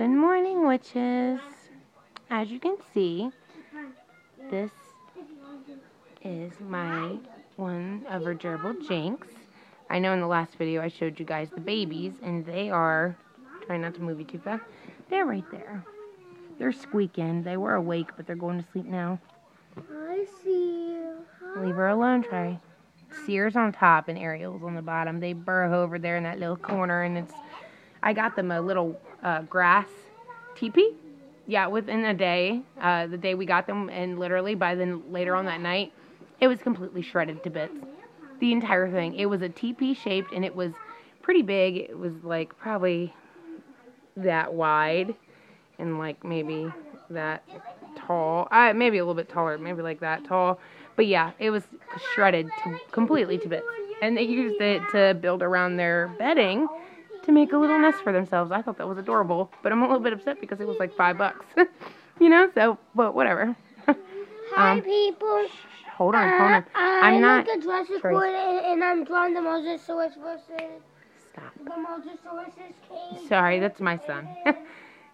Good morning, witches. As you can see, this is one of our gerbil Jinx. I know in the last video I showed you guys the babies, and they are, try not to move you too fast, they're right there. They're squeaking. They were awake, but they're going to sleep now. I see. Leave her alone, Trey. Sear's on top and Ariel's on the bottom. They burrow over there in that little corner, and I got them a little grass teepee. Yeah, within a day, the day we got them, and literally by then later on that night, it was completely shredded to bits. The entire thing. It was a teepee shaped, and it was pretty big. It was like probably that wide, and like maybe that tall. Maybe a little bit taller, maybe like that tall. But yeah, it was shredded completely to bits. And they used it to build around their bedding to make a little nest for themselves. I thought that was adorable, but I'm a little bit upset because it was like $5. You know, so, but whatever. Hi, people. Hold on. I'm not. I like a Jurassic World, and I'm drawing the Mosasaurus versus Stop. the Mosasaurus cave. Sorry, that's my son.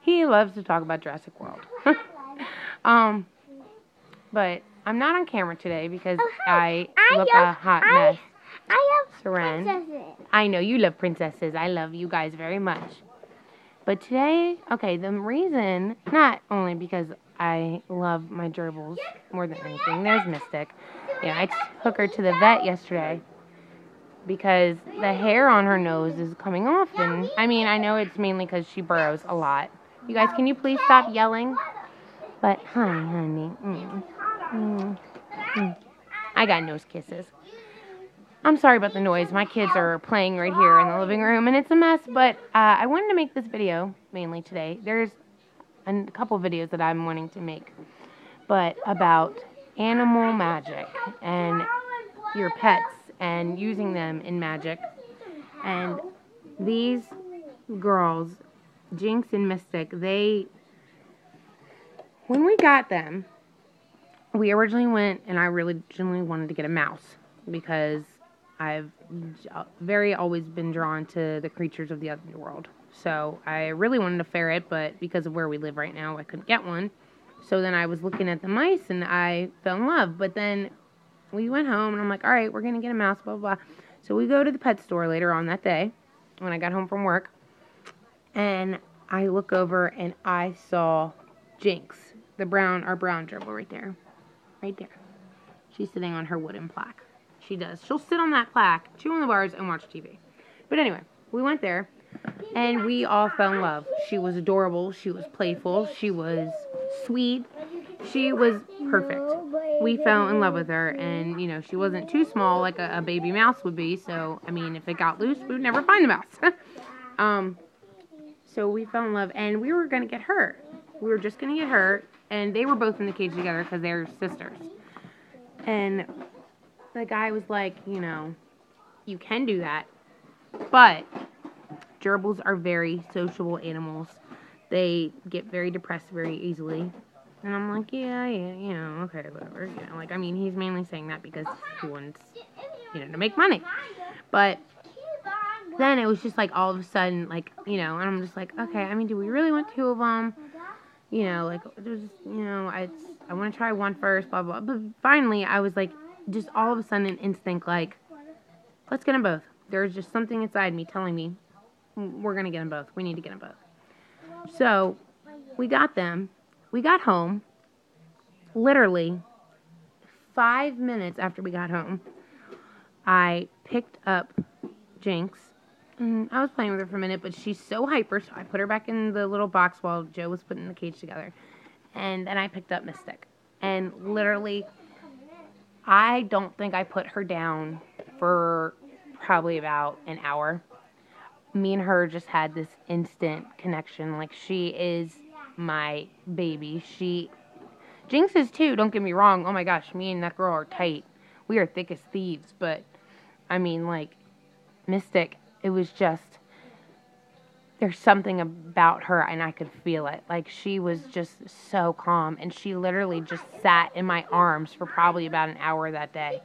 He loves to talk about Jurassic World. But I'm not on camera today because I look a hot mess. I love Seren. princesses. I know you love princesses. I love you guys very much. But today, okay, the reason, not only because I love my gerbils more than anything. There's Mystic. Yeah, I took her to the vet yesterday because the hair on her nose is coming off. And I mean, I know it's mainly because she burrows a lot. You guys, can you please stop yelling? But, hi, honey. I got nose kisses. I'm sorry about the noise. My kids are playing right here in the living room, and it's a mess. But I wanted to make this video mainly today. There's a couple videos that I'm wanting to make, but about animal magic and your pets and using them in magic. And these girls, Jinx and Mystic, when we got them, we originally went, and I really genuinely wanted to get a mouse because I've always been drawn to the creatures of the underworld. So I really wanted a ferret, but because of where we live right now, I couldn't get one. So then I was looking at the mice, and I fell in love. But then we went home, and I'm like, all right, we're going to get a mouse, blah, blah, blah. So we go to the pet store later on that day when I got home from work. And I look over, and I saw Jinx, our brown gerbil right there. Right there. She's sitting on her wooden plaque. She does. She'll sit on that plaque, chew on the bars, and watch TV. But anyway, we went there, and we all fell in love. She was adorable. She was playful. She was sweet. She was perfect. We fell in love with her, and, you know, she wasn't too small like a baby mouse would be. So, I mean, if it got loose, we would never find the mouse. So we fell in love, and we were going to get her. We were just going to get her, and they were both in the cage together because they're sisters. And the guy was like, you know, you can do that, but gerbils are very sociable animals. They get very depressed very easily. And I'm like, yeah, you know, okay, whatever. You know, like, I mean, he's mainly saying that because he wants, you know, to make money. But then it was just like all of a sudden, like, you know, and I'm just like, okay, I mean, do we really want 2 of them? You know, like, there's, you know, I want to try one first, blah, blah. But finally, I was like, just all of a sudden an instinct, like, let's get them both. There's just something inside me telling me we're going to get them both. We need to get them both. So we got them. We got home. Literally 5 minutes after we got home, I picked up Jinx. And I was playing with her for a minute, but she's so hyper, so I put her back in the little box while Joe was putting the cage together. And then I picked up Mystic. And literally, I don't think I put her down for probably about an hour. Me and her just had this instant connection. Like, she is my baby. Jinx is too, don't get me wrong. Oh my gosh, me and that girl are tight. We are thick as thieves. But, I mean, like, Mystic, it was just, there's something about her, and I could feel it. Like, she was just so calm, and she literally just sat in my arms for probably about an hour that day.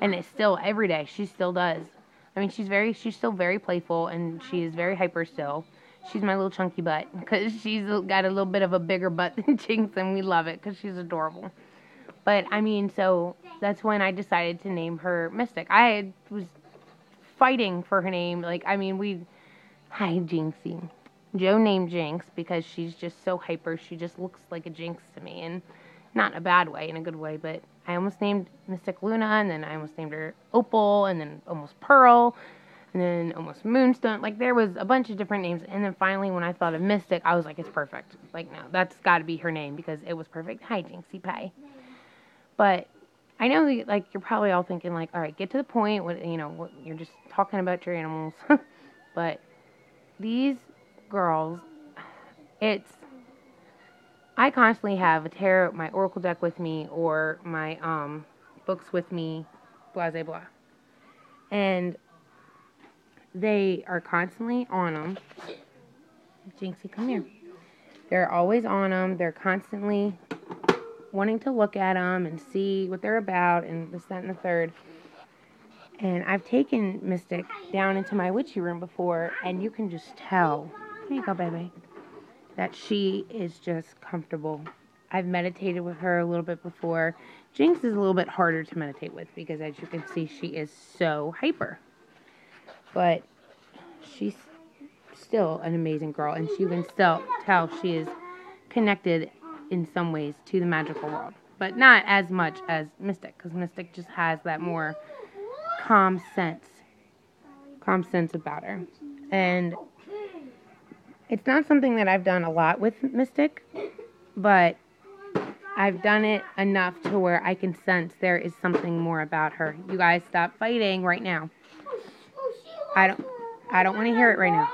And it's still, every day, she still does. I mean, she's still very playful, and she is very hyper still. she's my little chunky butt because she's got a little bit of a bigger butt than Jinx, and we love it because she's adorable. But I mean, so that's when I decided to name her Mystic. Was fighting for her name. Like, I mean, hi, Jinxie. Joe named Jinx because she's just so hyper. She just looks like a Jinx to me, and not in a bad way, in a good way. But I almost named Mystic Luna, and then I almost named her Opal, and then almost Pearl, and then almost Moonstone. Like, there was a bunch of different names, and then finally, when I thought of Mystic, I was like, it's perfect. Like, no, that's got to be her name because it was perfect. Hi, Jinxie Pie. But I know, like, you're probably all thinking, like, all right, get to the point. What you're just talking about your animals. But these girls, I constantly have a tarot, my oracle deck with me, or my books with me, blah, blah, blah. And they are constantly on them. Jinxie, come here. They're always on them. They're constantly wanting to look at them and see what they're about and this, that, and the third. And I've taken Mystic down into my witchy room before, and you can just tell, here you go, baby, that she is just comfortable. I've meditated with her a little bit before. Jinx is a little bit harder to meditate with because, as you can see, she is so hyper. But she's still an amazing girl, and you can still tell she is connected in some ways to the magical world. But not as much as Mystic, because Mystic just has that more calm sense about her. And it's not something that I've done a lot with Mystic, but I've done it enough to where I can sense there is something more about her. You guys stop fighting right now. I don't want to hear it right now.